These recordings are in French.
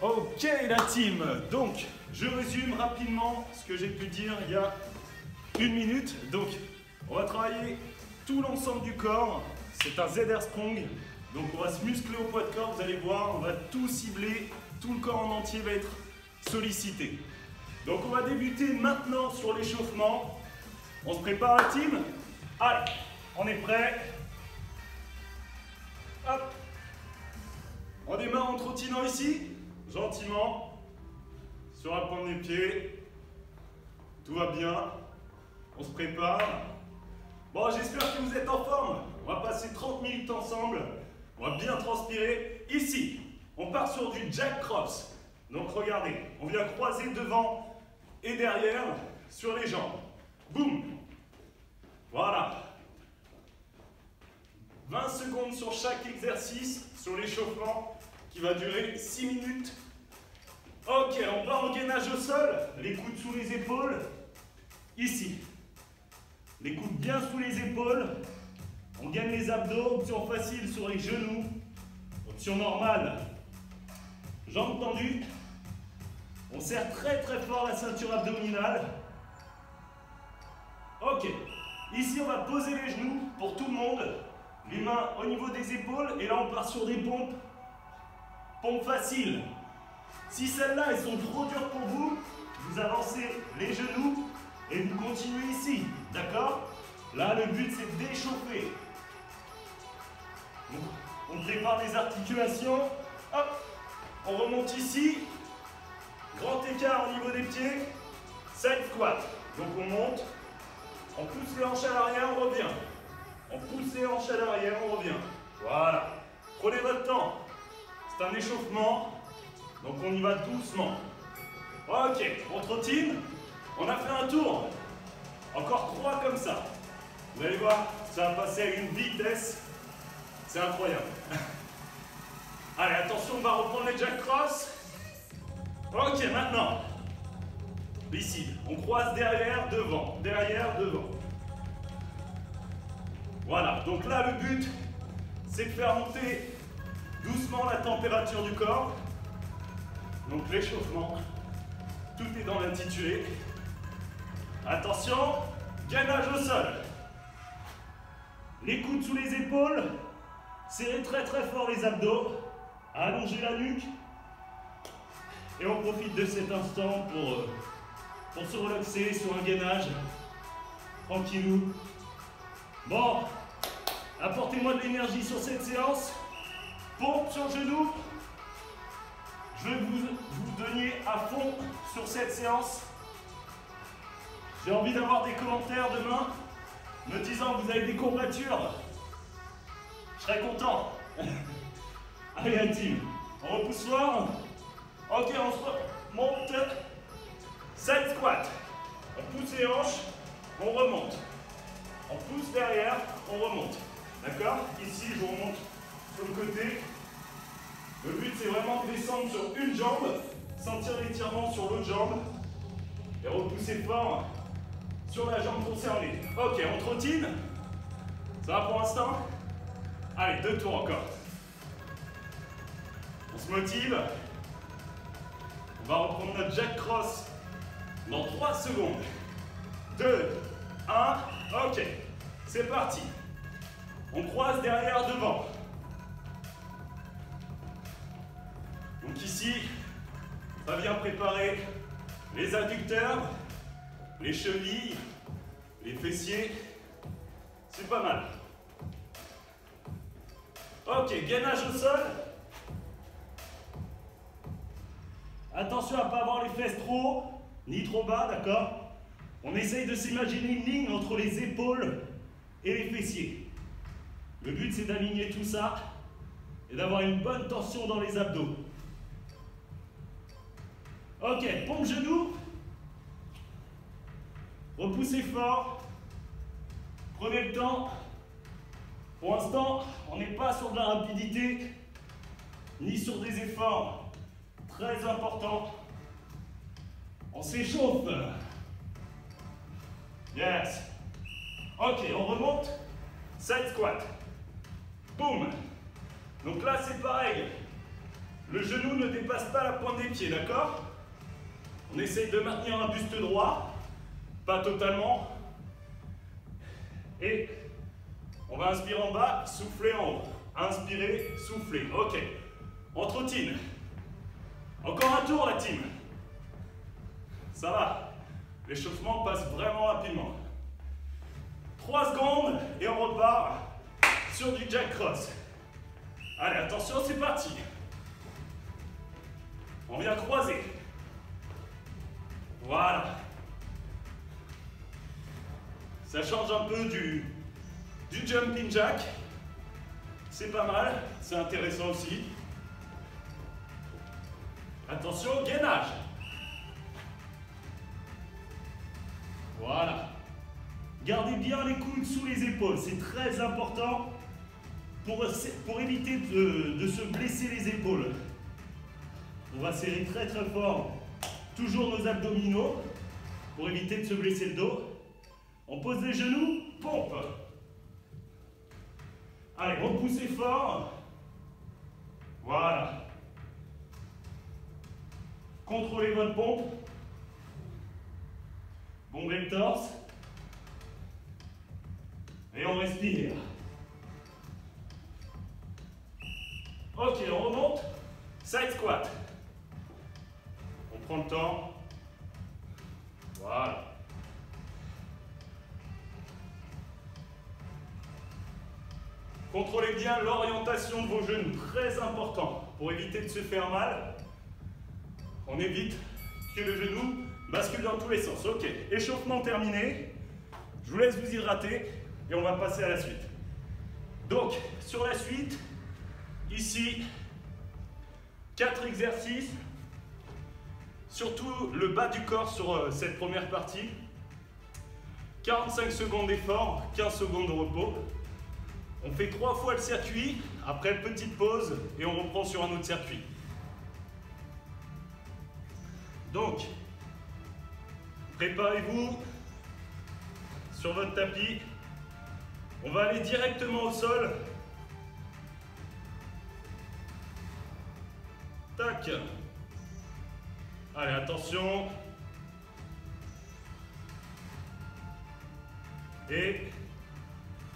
Ok la team, donc je résume rapidement ce que j'ai pu dire il y a 1 minute. Donc on va travailler tout l'ensemble du corps, c'est un ZR Strong. Donc on va se muscler au poids de corps, vous allez voir, on va tout cibler, tout le corps en entier va être sollicité. Donc on va débuter maintenant sur l'échauffement. On se prépare la team? Allez, on est prêt. Hop. On démarre en trottinant ici, gentiment, sur la pointe des pieds. Tout va bien. On se prépare. Bon, j'espère que vous êtes en forme. On va passer 30 minutes ensemble. On va bien transpirer. Ici, on part sur du Jack Cross. Donc regardez, on vient croiser devant et derrière sur les jambes. Boum. Voilà. 20 secondes sur chaque exercice, sur l'échauffement, qui va durer 6 minutes. Ok, on part en gainage au sol, les coudes sous les épaules, ici. Les coudes bien sous les épaules, on gagne les abdos, option facile sur les genoux, option normale, jambes tendues. On serre très très fort la ceinture abdominale. Ok, ici on va poser les genoux pour tout le monde. Les mains au niveau des épaules et là on part sur des pompes. Pompes faciles. Si celles-là elles sont trop dures pour vous, vous avancez les genoux et vous continuez ici. D'accord? Là le but c'est d'échauffer. On prépare les articulations. Hop, on remonte ici. Grand écart au niveau des pieds. Side squat. Donc on monte. On pousse les hanches à l'arrière, on revient. On pousse les hanches à l'arrière, on revient. Voilà. Prenez votre temps. C'est un échauffement. Donc on y va doucement. Ok, on trottine. On a fait un tour. Encore 3 comme ça. Vous allez voir, ça va passer à une vitesse. C'est incroyable. Allez, attention, on va reprendre les Jack Cross. Ok, maintenant. Ici, on croise derrière, devant. Derrière, devant. Voilà, donc là le but c'est de faire monter doucement la température du corps. Donc l'échauffement, tout est dans l'intitulé. Attention, gainage au sol. Les coudes sous les épaules, serrez très très fort les abdos, allongez la nuque. Et on profite de cet instant pour se relaxer sur un gainage, tranquillou. Bon, apportez-moi de l'énergie sur cette séance. Pompe sur le genou. Je veux que vous donniez à fond sur cette séance. J'ai envie d'avoir des commentaires demain me disant que vous avez des courbatures. Je serais content. Allez la team, on repousse fort. Ok, on se remonte. Side squat. On pousse les hanches, on remonte. On pousse derrière, on remonte. D'accord? Ici, je remonte sur le côté. Le but, c'est vraiment de descendre sur une jambe, sentir l'étirement sur l'autre jambe et repousser fort sur la jambe concernée. Ok, on trottine. Ça va pour l'instant? Allez, 2 tours encore. On se motive. On va reprendre notre Jack Cross dans 3 secondes. 2, 1, ok. C'est parti. On croise derrière, devant. Donc ici, ça vient préparer les adducteurs, les chevilles, les fessiers. C'est pas mal. Ok, gainage au sol. Attention à ne pas avoir les fesses trop haut, ni trop bas, d'accord? On essaye de s'imaginer une ligne entre les épaules et les fessiers. Le but c'est d'aligner tout ça et d'avoir une bonne tension dans les abdos. Ok, pompe genou. Repoussez fort. Prenez le temps. Pour l'instant, on n'est pas sur de la rapidité ni sur des efforts très importants. On s'échauffe. Yes. Ok, on remonte. Side squat. Boum. Donc là, c'est pareil. le genou ne dépasse pas la pointe des pieds, d'accord? On essaye de maintenir un buste droit, pas totalement. Et on va inspirer en bas, souffler en haut. Inspirer, souffler. Ok. On trottine. Encore un tour la team. Ça va. L'échauffement passe vraiment rapidement. 3 secondes et on repart sur du jack cross. Allez, attention, c'est parti. On vient croiser. Voilà. Ça change un peu du jumping jack. C'est pas mal, c'est intéressant aussi. Attention, gainage. Voilà. Gardez bien les coudes sous les épaules, c'est très important pour éviter de se blesser les épaules. On va serrer très très fort toujours nos abdominaux pour éviter de se blesser le dos. On pose les genoux, pompe. Allez, repoussez fort. Voilà. Contrôlez votre pompe. Bombez le torse. Et on respire. Ok, on remonte. Side squat. On prend le temps. Voilà. Contrôlez bien l'orientation de vos genoux, très important, pour éviter de se faire mal. On évite que le genou bascule dans tous les sens. Ok, échauffement terminé. Je vous laisse vous hydrater et on va passer à la suite. Donc, sur la suite, ici, 4 exercices, surtout le bas du corps sur cette première partie. 45 secondes d'effort, 15 secondes de repos. On fait 3 fois le circuit, après petite pause et on reprend sur un autre circuit. Donc, préparez-vous sur votre tapis. On va aller directement au sol. Tac. Allez, attention. Et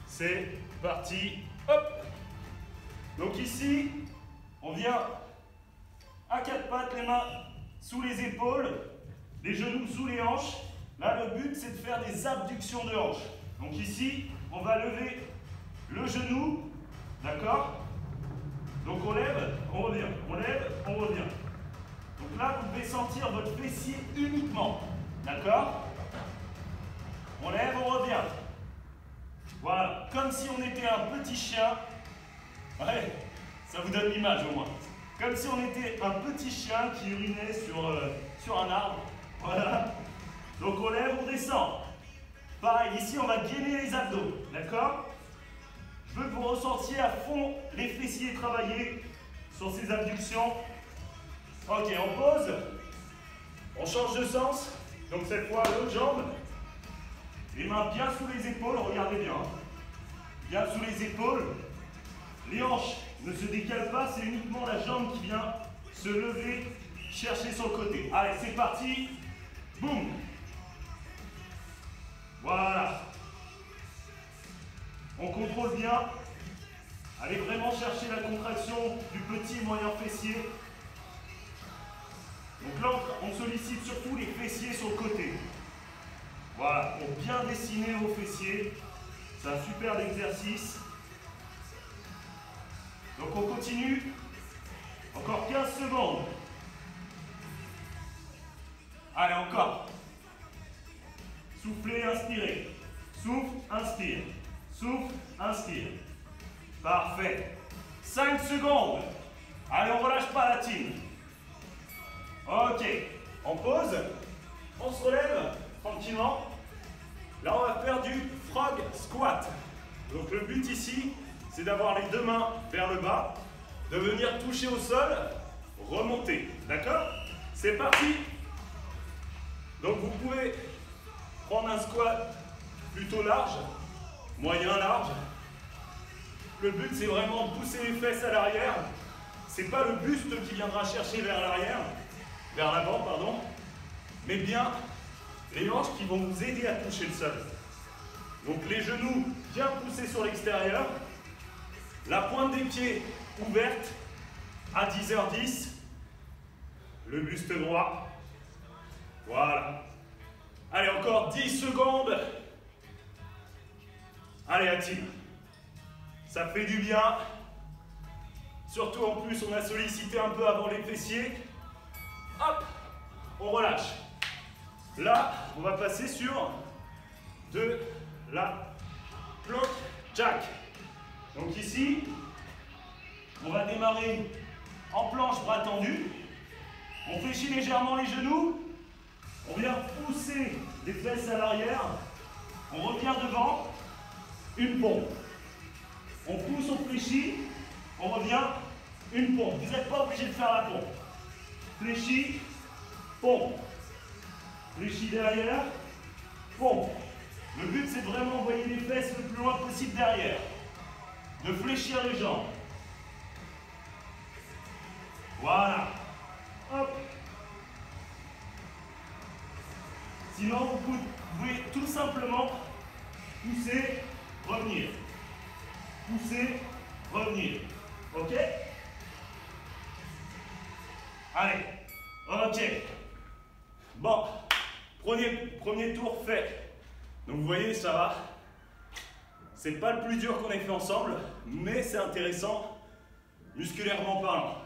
c'est parti. Hop. Donc ici, on vient à 4 pattes, les mains sous les épaules, les genoux sous les hanches. Là, le but, c'est de faire des abductions de hanches. Donc ici, on va lever le genou, d'accord? Donc on lève, on revient, on lève, on revient. Donc là, vous devez sentir votre fessier uniquement, d'accord? On lève, on revient. Voilà, comme si on était un petit chien. Ouais, ça vous donne l'image au moins. Comme si on était un petit chien qui urinait sur un arbre. Voilà. Donc on lève, on descend. Pareil, ici on va gainer les abdos, d'accord? Je veux que vous ressentiez à fond les fessiers travailler sur ces abductions. Ok, on pose. On change de sens. Donc cette fois, l'autre jambe. Les mains bien sous les épaules, regardez bien. Bien sous les épaules. Les hanches ne se décalent pas, c'est uniquement la jambe qui vient se lever, chercher sur le côté. Allez, c'est parti. Boum. Voilà. On contrôle bien. Allez vraiment chercher la contraction du petit et moyen fessier. Donc là, on sollicite surtout les fessiers sur le côté. Voilà, pour bien dessiner vos fessiers. C'est un super exercice. Donc on continue. Encore 15 secondes. Allez, encore. Soufflez, inspirez. Souffle, inspire. Souffle, inspire. Parfait. 5 secondes. Allez, on ne relâche pas la team. Ok. On pose. On se relève tranquillement. Là, on va faire du frog squat. Donc le but ici, c'est d'avoir les deux mains vers le bas, de venir toucher au sol, remonter. D'accord? C'est parti. Donc vous pouvez prendre un squat plutôt large, moyen large. Le but, c'est vraiment de pousser les fesses à l'arrière. c'est pas le buste qui viendra chercher vers l'arrière, vers l'avant, pardon, mais bien les hanches qui vont vous aider à toucher le sol. Donc les genoux bien poussés sur l'extérieur, la pointe des pieds ouverte à 10h10, le buste droit. Voilà. Allez, encore 10 secondes. Allez, la team. Ça fait du bien. Surtout en plus, on a sollicité un peu avant les fessiers. Hop, on relâche. Là, on va passer sur de la planche jack. Donc ici, on va démarrer en planche bras tendus. On fléchit légèrement les genoux. On vient pousser les fesses à l'arrière. On revient devant. Une pompe. On pousse, on fléchit. On revient. Une pompe. Vous n'êtes pas obligé de faire la pompe. Fléchis. Pompe. Fléchis derrière. Pompe. Le but, c'est vraiment envoyer les fesses le plus loin possible derrière. De fléchir les jambes. Voilà. Hop. Sinon, vous pouvez tout simplement pousser, revenir. Pousser, revenir. Ok? Allez. Ok. Bon. Premier tour fait. Donc vous voyez, ça va. C'est pas le plus dur qu'on ait fait ensemble, mais c'est intéressant, musculairement parlant.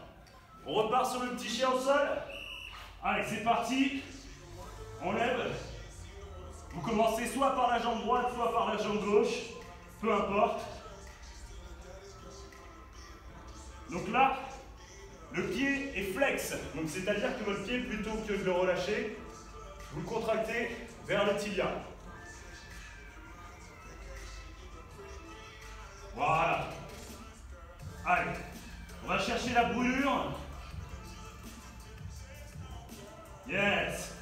On repart sur le petit chien au sol. Allez, c'est parti. On lève. Vous commencez soit par la jambe droite, soit par la jambe gauche. Peu importe. Donc là, le pied est flex. Donc c'est-à-dire que votre pied, plutôt que de le relâcher, vous le contractez vers le tibia. Voilà. Allez, on va chercher la brûlure. Yes.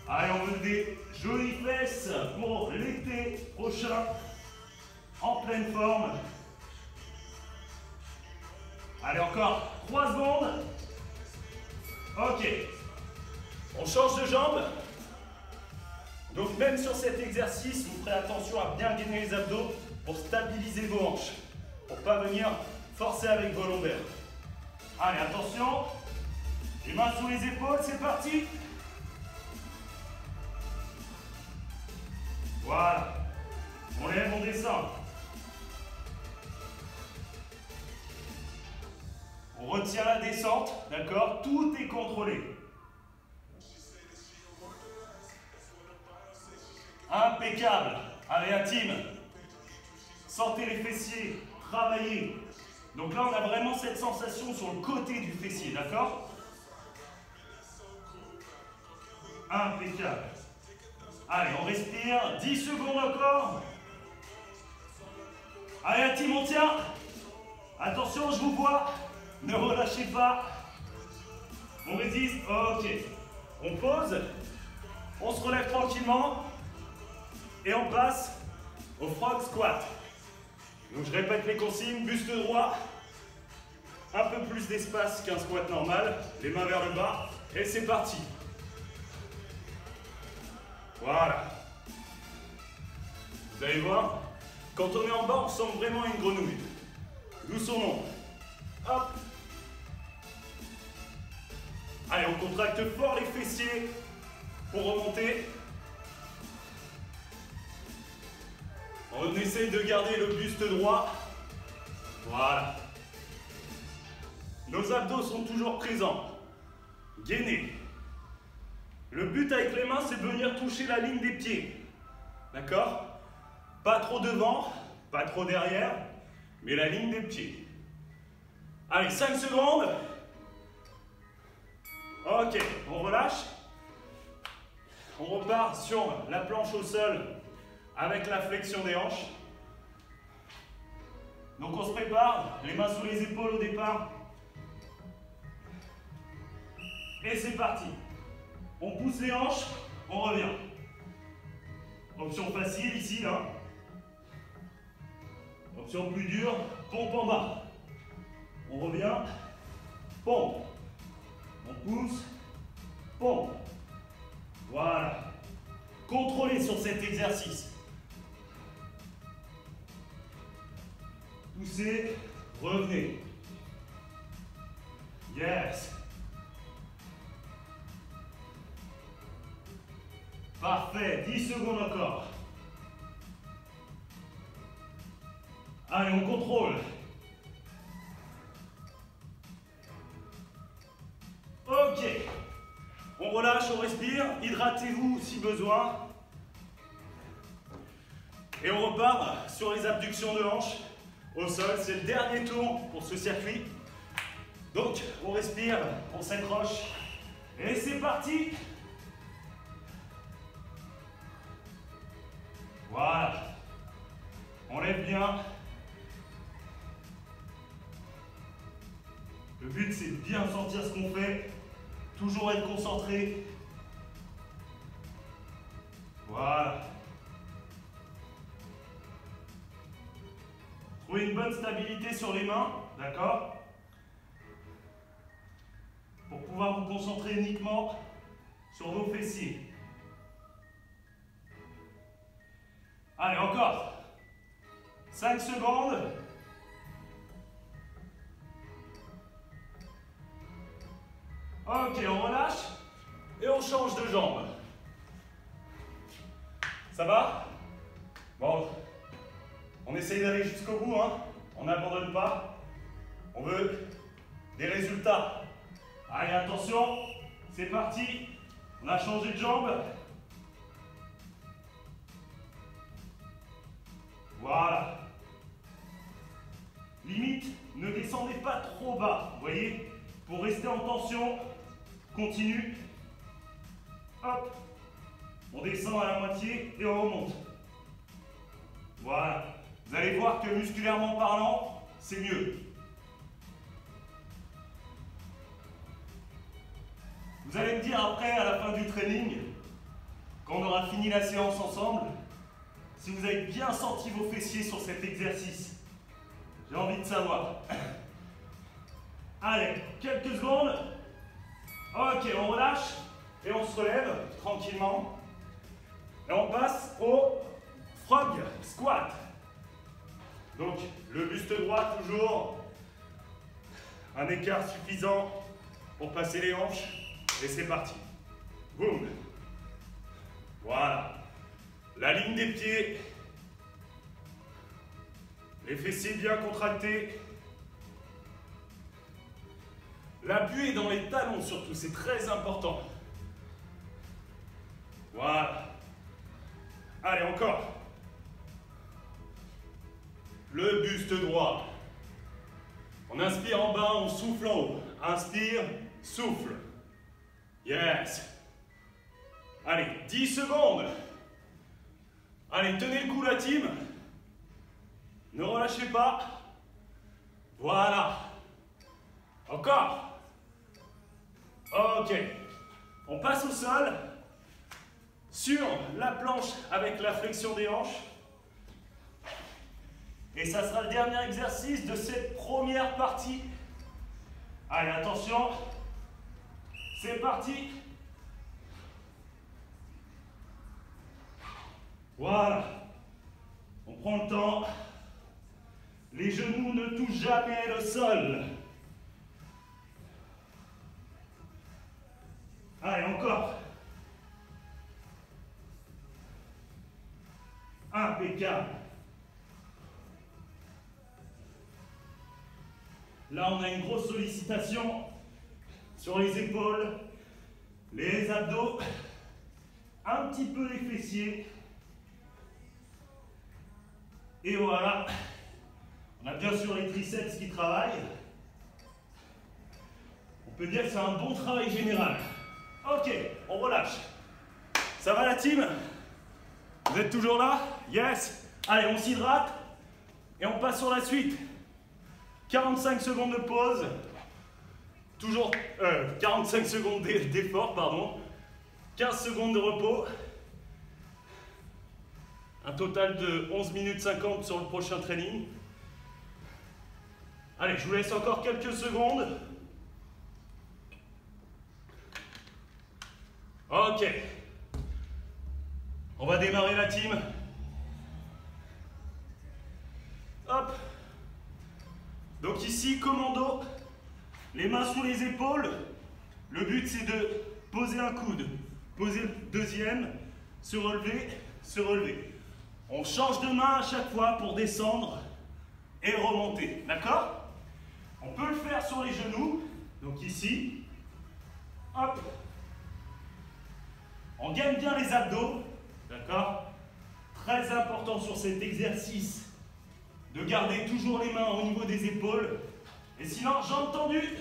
Allez, on veut des jolies fesses pour l'été prochain. En pleine forme. Allez, encore 3 secondes. Ok. On change de jambe. Donc même sur cet exercice, vous ferez attention à bien gainer les abdos pour stabiliser vos hanches. Pour ne pas venir forcer avec vos lombaires. Allez, attention. Les mains sous les épaules, c'est parti. Voilà. On lève, on descend. On retient la descente, d'accord? Tout est contrôlé. Impeccable. Allez, la team. Sentez les fessiers, travaillez. Donc là, on a vraiment cette sensation sur le côté du fessier, d'accord? Impeccable. Allez, on respire. 10 secondes encore. Allez, la team, on tient. Attention, je vous vois. Ne relâchez pas. On résiste. Ok. On pose. On se relève tranquillement. Et on passe au frog squat. Donc je répète les consignes. Buste droit. Un peu plus d'espace qu'un squat normal. Les mains vers le bas. Et c'est parti. Voilà. Vous allez voir, quand on est en bas, on ressemble vraiment à une grenouille. D'où son nom. Hop. Allez, on contracte fort les fessiers pour remonter. On essaye de garder le buste droit. Voilà. Nos abdos sont toujours présents. Gainez. Le but avec les mains, c'est de venir toucher la ligne des pieds. D'accord? Pas trop devant, pas trop derrière, mais la ligne des pieds. Allez, 5 secondes. Ok, on relâche. On repart sur la planche au sol avec la flexion des hanches. Donc on se prépare, les mains sous les épaules au départ. Et c'est parti. On pousse les hanches, on revient. Option facile ici, là. Option plus dure, pompe en bas. On revient, pompe. On pousse, pompe. Voilà. Contrôlez sur cet exercice. Poussez, revenez. Yes. Parfait, 10 secondes encore. Allez, on contrôle. Ok. On relâche, on respire. Hydratez-vous si besoin. Et on repart sur les abductions de hanches au sol. C'est le dernier tour pour ce circuit. Donc, on respire, on s'accroche. Et c'est parti. Voilà. On lève bien. Le but, c'est de bien sentir ce qu'on fait. Toujours être concentré. Voilà. Trouvez une bonne stabilité sur les mains, d'accord? Pour pouvoir vous concentrer uniquement sur vos fessiers. Allez, encore. 5 secondes. Ok, on relâche et on change de jambe. Ça va? Bon, on essaye d'aller jusqu'au bout, hein. On n'abandonne pas. On veut des résultats. Allez, attention, c'est parti. On a changé de jambe. Voilà. Limite, ne descendez pas trop bas, vous voyez? Pour rester en tension, continue. Hop. On descend à la moitié et on remonte. Voilà. Vous allez voir que musculairement parlant, c'est mieux. Vous allez me dire après, à la fin du training, quand on aura fini la séance ensemble, si vous avez bien senti vos fessiers sur cet exercice. J'ai envie de savoir. Allez, quelques secondes. Ok, on relâche et on se relève tranquillement. Et on passe au frog squat. Donc, le buste droit toujours. Un écart suffisant pour passer les hanches. Et c'est parti. Boum. Voilà. La ligne des pieds. Les fessiers bien contractés. L'appui est dans les talons surtout, c'est très important. Voilà. Allez, encore. Le buste droit. On inspire en bas, on souffle en haut. Inspire, souffle. Yes. Allez, 10 secondes. Allez, tenez le coup la team. Ne relâchez pas. Voilà. Encore. Ok. On passe au sol. Sur la planche avec la flexion des hanches. Et ça sera le dernier exercice de cette première partie. Allez, attention. C'est parti. Voilà. On prend le temps. Les genoux ne touchent jamais le sol. Allez, encore. Impeccable. Là, on a une grosse sollicitation sur les épaules, les abdos, un petit peu les fessiers. Et voilà. On a bien sûr les triceps qui travaillent. On peut dire que c'est un bon travail général. Ok, on relâche. Ça va la team? Vous êtes toujours là? Yes. Allez, on s'hydrate et on passe sur la suite. 45 secondes de pause. Toujours 45 secondes d'effort, pardon. 15 secondes de repos. Un total de 11 minutes 50 sur le prochain training. Allez, je vous laisse encore quelques secondes. Ok. On va démarrer la team. Hop. Donc ici, commando, les mains sous les épaules. Le but, c'est de poser un coude, poser le deuxième, se relever, se relever. On change de main à chaque fois pour descendre et remonter. D'accord? On peut le faire sur les genoux. Donc ici, hop. On gagne bien les abdos. D'accord? Très important sur cet exercice de garder toujours les mains au niveau des épaules. Et sinon, jambes tendues.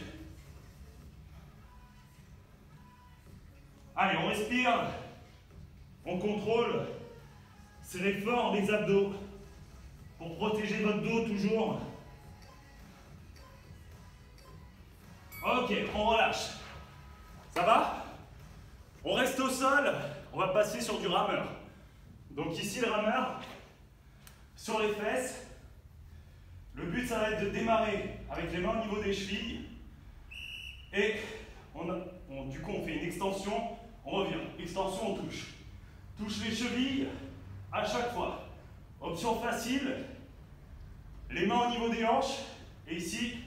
Allez, on respire. On contrôle. Serrez fort les abdos pour protéger votre dos toujours. Ok, on relâche. Ça va? On reste au sol. On va passer sur du rameur. Donc ici, le rameur, sur les fesses. Le but, ça va être de démarrer avec les mains au niveau des chevilles. Et du coup, on fait une extension. On revient. Extension, on touche. Touche les chevilles à chaque fois. Option facile. Les mains au niveau des hanches. Et ici,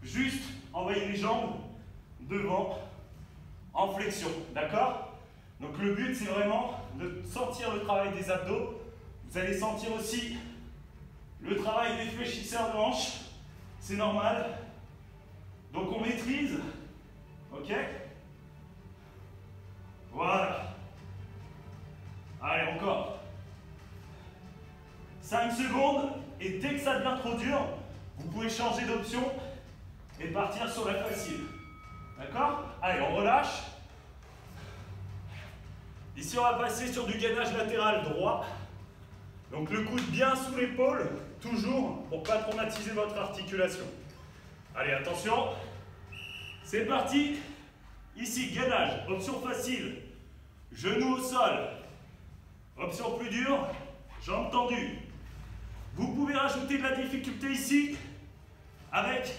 juste envoyer les jambes devant en flexion. D'accord? Donc le but, c'est vraiment de sentir le travail des abdos. Vous allez sentir aussi le travail des fléchisseurs de hanches. C'est normal. Donc on maîtrise. Ok? Voilà. Allez, encore. 5 secondes. Et dès que ça devient trop dur, vous pouvez changer d'option et partir sur la facile. D'accord? Allez, on relâche. Ici, on va passer sur du gainage latéral droit. Donc le coude bien sous l'épaule, toujours pour ne pas traumatiser votre articulation. Allez, attention. C'est parti. Ici, gainage, option facile. Genou au sol. Option plus dure, jambes tendues. Vous pouvez rajouter de la difficulté ici avec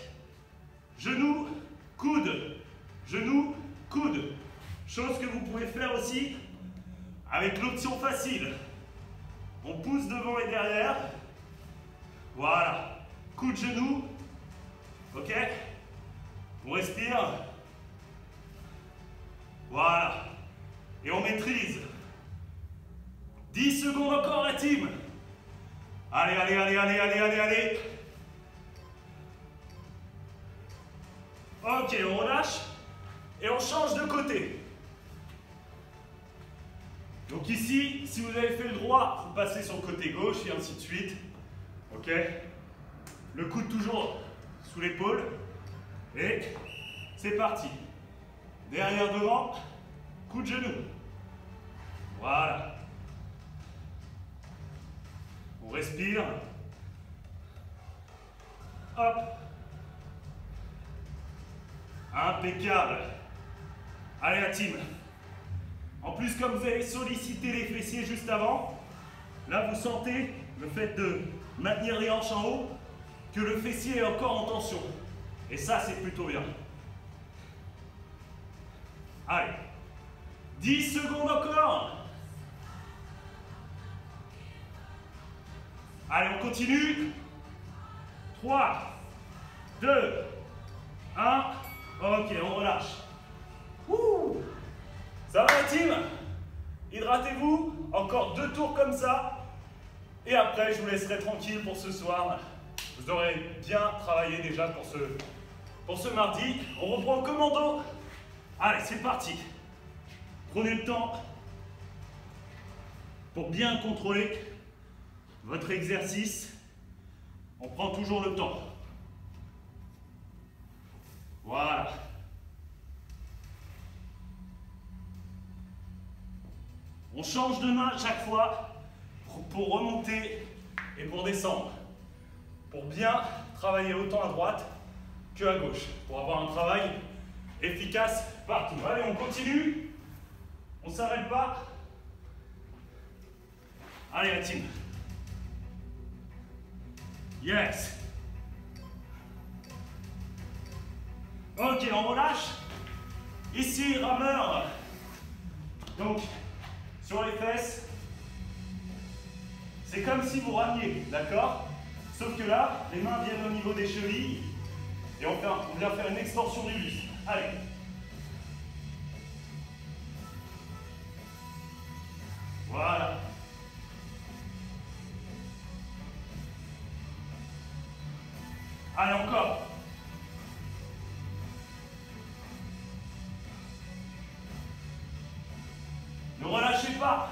genou, coude, genou, coude. Chose que vous pouvez faire aussi avec l'option facile. On pousse devant et derrière. Voilà. Coude, genou. Ok? On respire. Voilà. Et on maîtrise. 10 secondes encore la team. Allez, allez, allez, allez, allez, allez, allez. Ok, on relâche. Et on change de côté. Donc ici, si vous avez fait le droit, vous passez sur le côté gauche et ainsi de suite. Ok? Le coude toujours sous l'épaule. Et c'est parti. Derrière, devant. Coup de genou. Voilà. On respire. Hop. Impeccable. Allez la team. En plus, comme vous avez sollicité les fessiers juste avant, là vous sentez le fait de maintenir les hanches en haut, que le fessier est encore en tension. Et ça, c'est plutôt bien. Allez. 10 secondes encore. Allez, on continue. 3, 2, 1. Ok, on relâche. Ouh. Ça va la team? Hydratez-vous. Encore 2 tours comme ça. Et après, je vous laisserai tranquille pour ce soir. Vous aurez bien travaillé déjà pour ce mardi. On reprend le commando. Allez, c'est parti. Prenez le temps pour bien contrôler votre exercice. On prend toujours le temps. Voilà. On change de main chaque fois pour remonter et pour descendre. Pour bien travailler autant à droite que à gauche. Pour avoir un travail efficace partout. Allez, on continue. On ne s'arrête pas. Allez, la team. Yes. Ok, on relâche. Ici, rameur. Donc, sur les fesses, c'est comme si vous ramiez, d'accord? Sauf que là, les mains viennent au niveau des chevilles et on vient faire une extension du buste. Allez. Voilà. Allez, encore. Ne relâchez pas.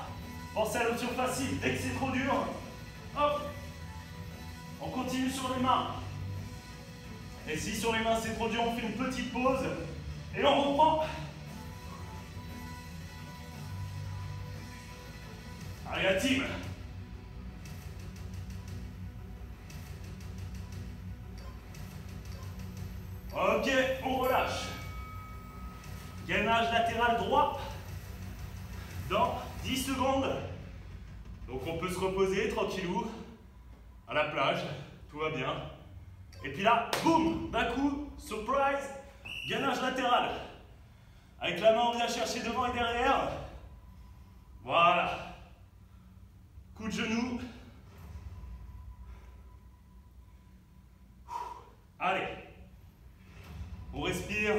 Pensez à l'option facile. Dès que c'est trop dur, hop, on continue sur les mains. Et si sur les mains c'est trop dur, on fait une petite pause et on reprend. Allez, la team. Ok, on relâche. Gainage latéral droit dans 10 secondes. Donc on peut se reposer tranquillou à la plage, tout va bien. Et puis là, boum, d'un coup, surprise, gainage latéral. Avec la main, on vient chercher devant et derrière. Voilà. Coup de genou. Allez. On respire.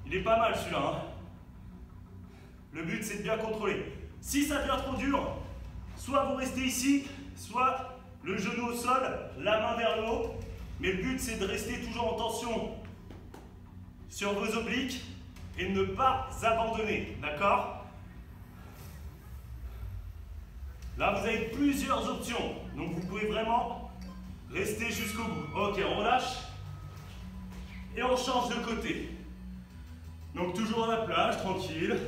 Il est pas mal celui-là. Hein. Le but c'est de bien contrôler. Si ça devient trop dur, soit vous restez ici, soit le genou au sol, la main vers le haut. Mais le but c'est de rester toujours en tension sur vos obliques et ne pas abandonner. D'accord? Là vous avez plusieurs options. Donc vous pouvez vraiment rester jusqu'au bout. Ok, on relâche et on change de côté. Donc toujours à la plage, tranquille,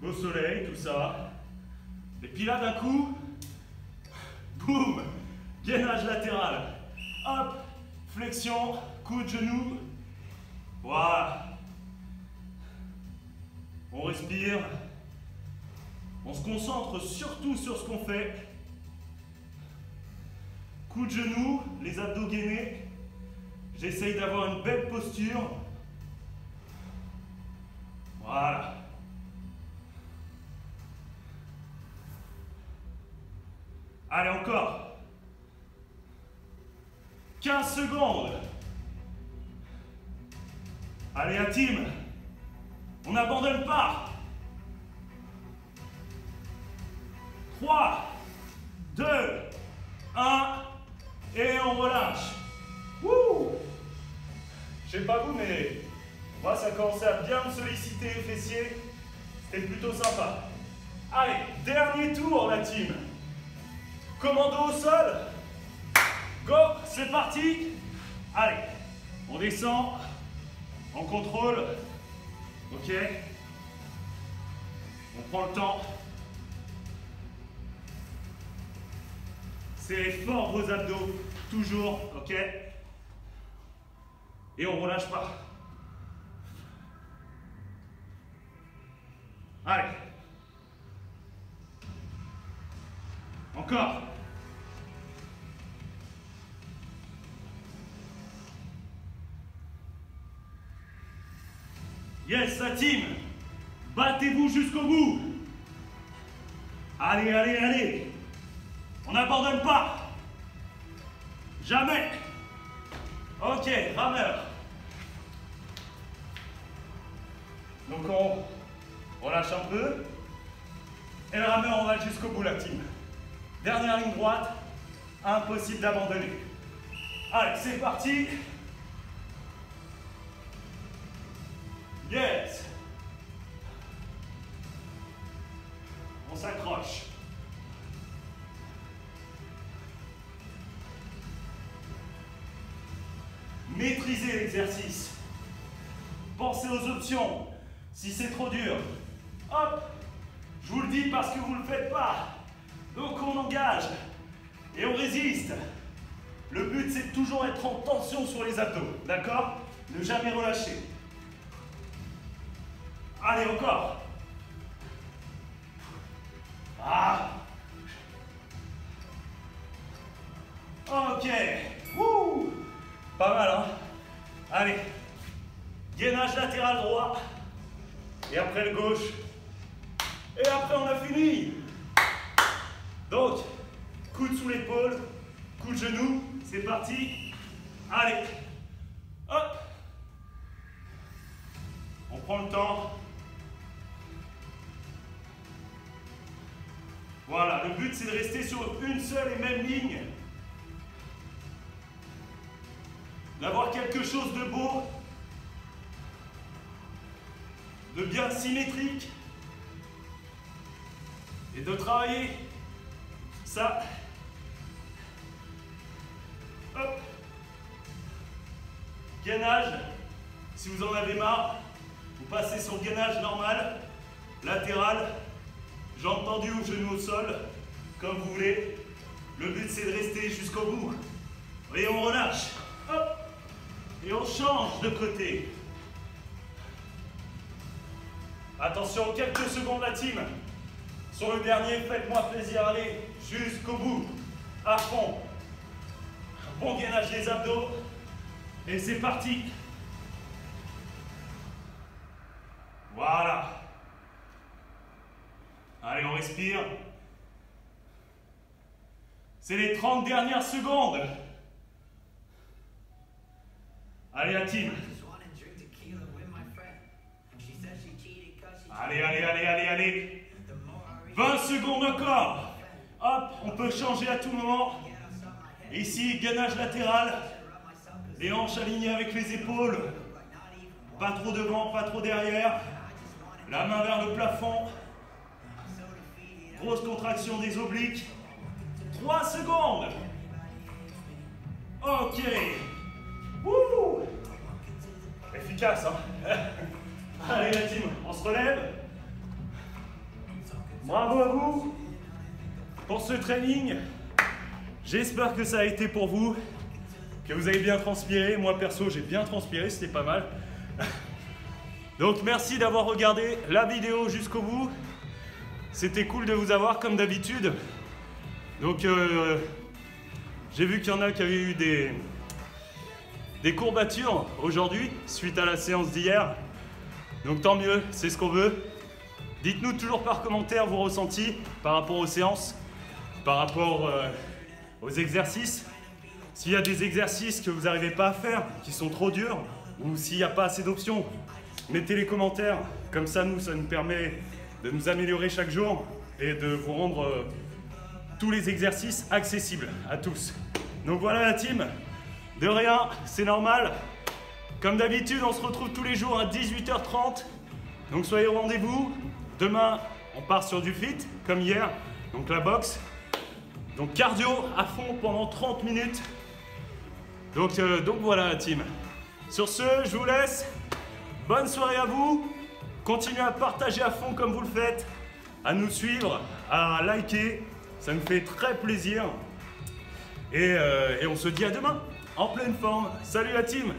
beau soleil, tout ça. Et puis là d'un coup, boum, gainage latéral. Hop, flexion, coup de genou. Voilà. On respire. On se concentre surtout sur ce qu'on fait. Coup de genou, les abdos gainés. J'essaye d'avoir une belle posture. Voilà. Allez, encore. 15 secondes. Allez, la team. On n'abandonne pas. 3, 2, 1. Et on relâche. Wouh! Je sais pas vous, mais moi, ça commençait à bien me solliciter les fessiers. C'était plutôt sympa. Allez, dernier tour, la team. Commando au sol. Go, c'est parti. Allez, on descend. On contrôle. Ok. On prend le temps. C'est fort vos abdos. Toujours, ok. Et on relâche pas. Allez. Encore. Yes, la team. Battez-vous jusqu'au bout. Allez, allez, allez. On n'abandonne pas. Jamais. Ok, rameur. Donc on relâche un peu. Et le rameur, on va jusqu'au bout, la team. Dernière ligne droite. Impossible d'abandonner. Allez, c'est parti. Yes. On s'accroche. Maîtrisez l'exercice. Pensez aux options. Si c'est trop dur, hop, je vous le dis parce que vous ne le faites pas. Donc on engage et on résiste. Le but c'est de toujours être en tension sur les abdos, d'accord? Ne jamais relâcher. Allez, encore. Ah. Ok. Wouh. Pas mal, hein? Allez. gainage latéral droit. Et après le gauche. Et après on a fini. Donc, coude sous l'épaule, coup de genou, c'est parti. Allez, hop. On prend le temps. Voilà, le but c'est de rester sur une seule et même ligne. D'avoir quelque chose de beau, de bien symétrique. Et de travailler ça. Hop. Gainage. Si vous en avez marre, vous passez sur le gainage normal, latéral, jambes tendues ou genoux au sol, comme vous voulez. Le but c'est de rester jusqu'au bout. Et on relâche. Hop. Et on change de côté. Attention, quelques secondes la team. Sur le dernier, faites-moi plaisir, allez jusqu'au bout, à fond. Bon gainage des abdos. Et c'est parti. Voilà. Allez, on respire. C'est les 30 dernières secondes. Allez, la team. Allez, allez, allez, allez, allez. 20 secondes encore. Hop, on peut changer à tout moment. Ici, gainage latéral. Les hanches alignées avec les épaules. Pas trop devant, pas trop derrière. La main vers le plafond. Grosse contraction des obliques. 3 secondes. Ok. Wouh. Efficace, hein. Allez la team, on se relève. Bravo à vous pour ce training. J'espère que ça a été pour vous, que vous avez bien transpiré. Moi perso, j'ai bien transpiré, c'était pas mal. Donc merci d'avoir regardé la vidéo jusqu'au bout. C'était cool de vous avoir comme d'habitude. Donc j'ai vu qu'il y en a qui avaient eu des courbatures aujourd'hui suite à la séance d'hier. Donc tant mieux, c'est ce qu'on veut. Dites-nous toujours par commentaire vos ressentis par rapport aux séances, par rapport aux exercices. S'il y a des exercices que vous n'arrivez pas à faire, qui sont trop durs, ou s'il n'y a pas assez d'options, mettez les commentaires. Comme ça, ça nous permet de nous améliorer chaque jour et de vous rendre tous les exercices accessibles à tous. Donc voilà la team. De rien, c'est normal. Comme d'habitude, on se retrouve tous les jours à 18h30. Donc soyez au rendez-vous. Demain, on part sur du fit, comme hier. Donc la boxe. Donc cardio à fond pendant 30 minutes. Donc voilà la team. Sur ce, je vous laisse. Bonne soirée à vous. Continuez à partager à fond comme vous le faites. À nous suivre, à liker. Ça me fait très plaisir. Et on se dit à demain, en pleine forme. Salut la team!